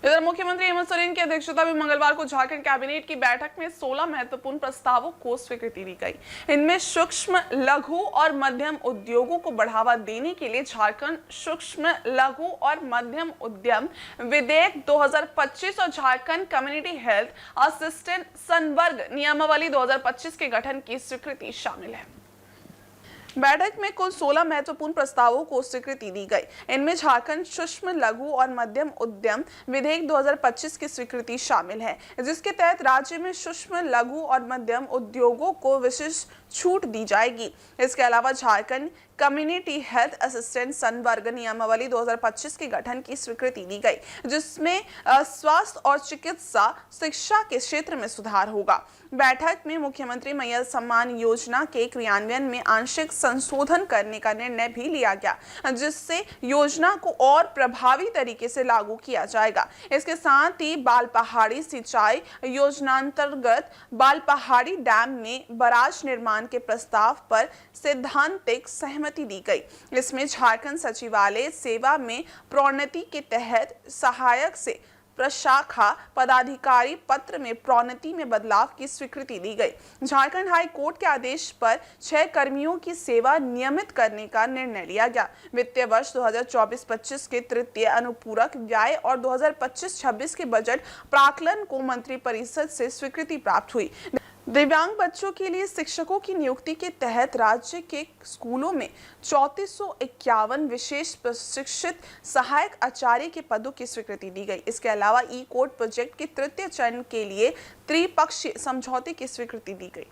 इधर मुख्यमंत्री हेमंत सोरेन की अध्यक्षता में मंगलवार को झारखंड कैबिनेट की बैठक में 16 महत्वपूर्ण प्रस्तावों को स्वीकृति दी गई। इनमें सूक्ष्म, लघु और मध्यम उद्योगों को बढ़ावा देने के लिए झारखंड सूक्ष्म, लघु और मध्यम उद्यम विधेयक 2025 और झारखंड कम्युनिटी हेल्थ असिस्टेंट संवर्ग नियमावली 2025 के गठन की स्वीकृति शामिल है। बैठक में कुल 16 महत्वपूर्ण प्रस्तावों को स्वीकृति दी गई। इनमें झारखंड सूक्ष्म, लघु और मध्यम उद्यम विधेयक 2025 की स्वीकृति शामिल है, जिसके तहत राज्य में सूक्ष्म, लघु और मध्यम उद्योगों को विशेष छूट दी जाएगी। इसके अलावा झारखंड कम्युनिटी हेल्थ असिस्टेंट संवर्ग नियमावली 2025 के गठन की स्वीकृति दी गई, जिसमें स्वास्थ्य और चिकित्सा शिक्षा के क्षेत्र में सुधार होगा। बैठक में मुख्यमंत्री मैया सम्मान योजना के क्रियान्वयन में आंशिक संशोधन करने का निर्णय भी लिया गया, जिससे योजना को और प्रभावी तरीके से लागू किया जाएगा। इसके साथ ही बाल पहाड़ी सिंचाई योजनांतर्गत बाल पहाड़ी डैम में बराज निर्माण के प्रस्ताव पर सैद्धांतिक सहमति दी गई। इसमें झारखंड सचिवालय सेवा में प्रोन्नति के तहत सहायक से प्रशाखा पदाधिकारी पत्र में प्रोन्नति में बदलाव की स्वीकृति दी गई। झारखंड हाई कोर्ट के आदेश पर 6 कर्मियों की सेवा नियमित करने का निर्णय लिया गया। वित्तीय वर्ष 2024-25 के तृतीय अनुपूरक व्यय और 2025-26 के बजट प्राक्कलन को मंत्रिपरिषद से स्वीकृति प्राप्त हुई। दिव्यांग बच्चों के लिए शिक्षकों की नियुक्ति के तहत राज्य के स्कूलों में 3451 विशेष प्रशिक्षित सहायक आचार्य के पदों की स्वीकृति दी गई। इसके अलावा ई कोर्ट प्रोजेक्ट के तृतीय चरण के लिए त्रिपक्षीय समझौते की स्वीकृति दी गई।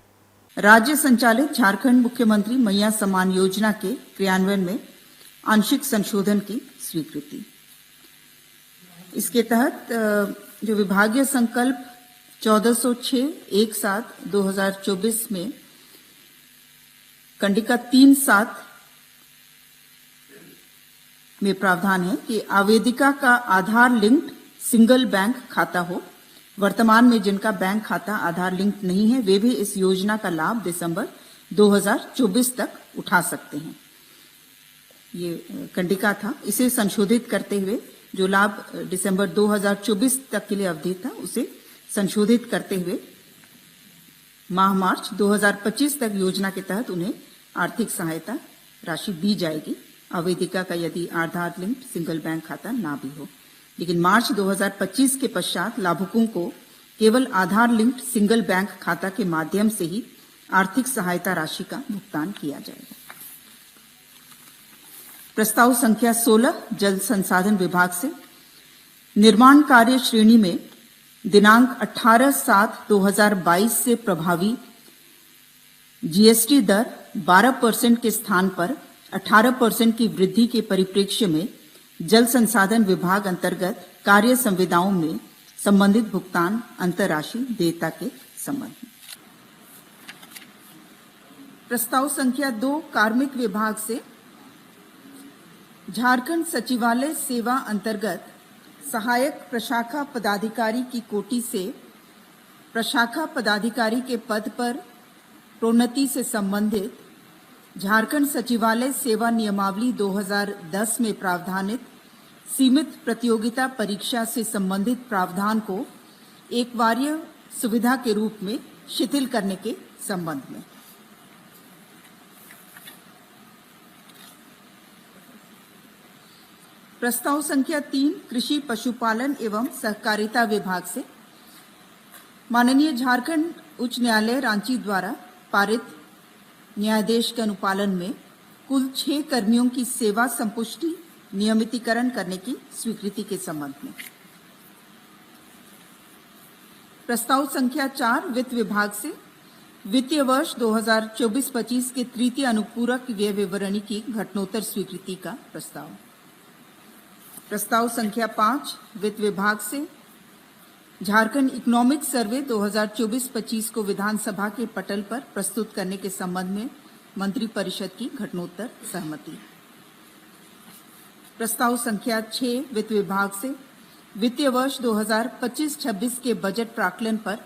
राज्य संचालित झारखंड मुख्यमंत्री मैया सम्मान योजना के क्रियान्वयन में आंशिक संशोधन की स्वीकृति। इसके तहत जो विभागीय संकल्प 1406/17/2024 में कंडिका 3/7 में प्रावधान है कि आवेदिका का आधार लिंक्ड सिंगल बैंक खाता हो। वर्तमान में जिनका बैंक खाता आधार लिंक्ड नहीं है, वे भी इस योजना का लाभ दिसंबर 2024 तक उठा सकते हैं। ये कंडिका था। इसे संशोधित करते हुए जो लाभ दिसंबर 2024 तक के लिए अवधि था, उसे संशोधित करते हुए माह मार्च 2025 तक योजना के तहत उन्हें आर्थिक सहायता राशि दी जाएगी, आवेदिका का यदि आधार लिंक्ड सिंगल बैंक खाता ना भी हो। लेकिन मार्च 2025 के पश्चात लाभुकों को केवल आधार लिंक्ड सिंगल बैंक खाता के माध्यम से ही आर्थिक सहायता राशि का भुगतान किया जाएगा। प्रस्ताव संख्या 16 जल संसाधन विभाग से निर्माण कार्य श्रेणी में दिनांक 18/7/2022 से प्रभावी जीएसटी दर 12% के स्थान पर 18% की वृद्धि के परिप्रेक्ष्य में जल संसाधन विभाग अंतर्गत कार्य संविदाओं में संबंधित भुगतान अंतरराशि देयता के संबंध में। प्रस्ताव संख्या 2 कार्मिक विभाग से झारखंड सचिवालय सेवा अंतर्गत सहायक प्रशाखा पदाधिकारी की कोटि से प्रशाखा पदाधिकारी के पद पर प्रोन्नति से संबंधित झारखंड सचिवालय सेवा नियमावली 2010 में प्रावधानित सीमित प्रतियोगिता परीक्षा से संबंधित प्रावधान को एक वार्य सुविधा के रूप में शिथिल करने के संबंध में। प्रस्ताव संख्या 3 कृषि पशुपालन एवं सहकारिता विभाग से माननीय झारखंड उच्च न्यायालय रांची द्वारा पारित न्यायादेश के अनुपालन में कुल 6 कर्मियों की सेवा संपुष्टि नियमितीकरण करने की स्वीकृति के संबंध में। प्रस्ताव संख्या 4 वित्त विभाग से वित्तीय वर्ष 2024-25 के तृतीय अनुपूरक व्यय विवरणी की घटनोत्तर स्वीकृति का प्रस्ताव। प्रस्ताव संख्या 5 वित्त विभाग से झारखंड इकोनॉमिक सर्वे 2024-25 को विधानसभा के पटल पर प्रस्तुत करने के संबंध में मंत्रिपरिषद की घटनोत्तर सहमति। प्रस्ताव संख्या 6 वित्त विभाग से वित्तीय वर्ष 2025-26 के बजट प्राक्कलन पर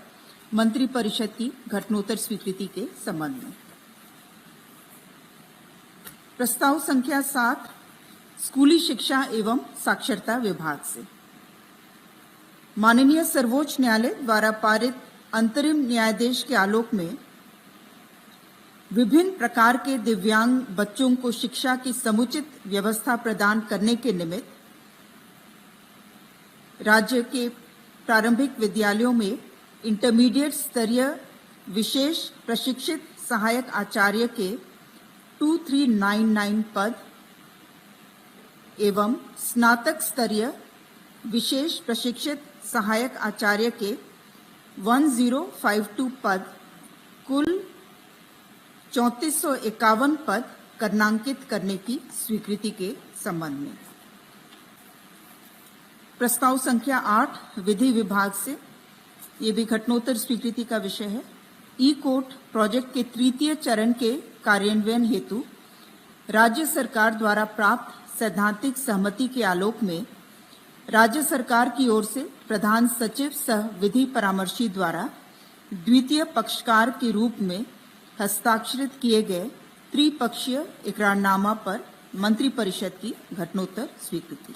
मंत्रिपरिषद की घटनोत्तर स्वीकृति के संबंध में। प्रस्ताव संख्या 7 स्कूली शिक्षा एवं साक्षरता विभाग से माननीय सर्वोच्च न्यायालय द्वारा पारित अंतरिम न्यायादेश के आलोक में विभिन्न प्रकार के दिव्यांग बच्चों को शिक्षा की समुचित व्यवस्था प्रदान करने के निमित्त राज्य के प्रारंभिक विद्यालयों में इंटरमीडिएट स्तरीय विशेष प्रशिक्षित सहायक आचार्य के 2399 पद एवं स्नातक स्तरीय विशेष प्रशिक्षित सहायक आचार्य के 1052 पद कुल 3451 पद करनांकित करने की स्वीकृति के संबंध में प्रस्ताव संख्या 8 विधि विभाग से, ये भी घटनोत्तर स्वीकृति का विषय है। ई कोर्ट प्रोजेक्ट के तृतीय चरण के कार्यान्वयन हेतु राज्य सरकार द्वारा प्राप्त सैद्धांतिक सहमति के आलोक में राज्य सरकार की ओर से प्रधान सचिव सह विधि परामर्शी द्वारा द्वितीय पक्षकार के रूप में हस्ताक्षरित किए गए त्रिपक्षीय इकरारनामा पर मंत्रिपरिषद की घटनोत्तर स्वीकृति।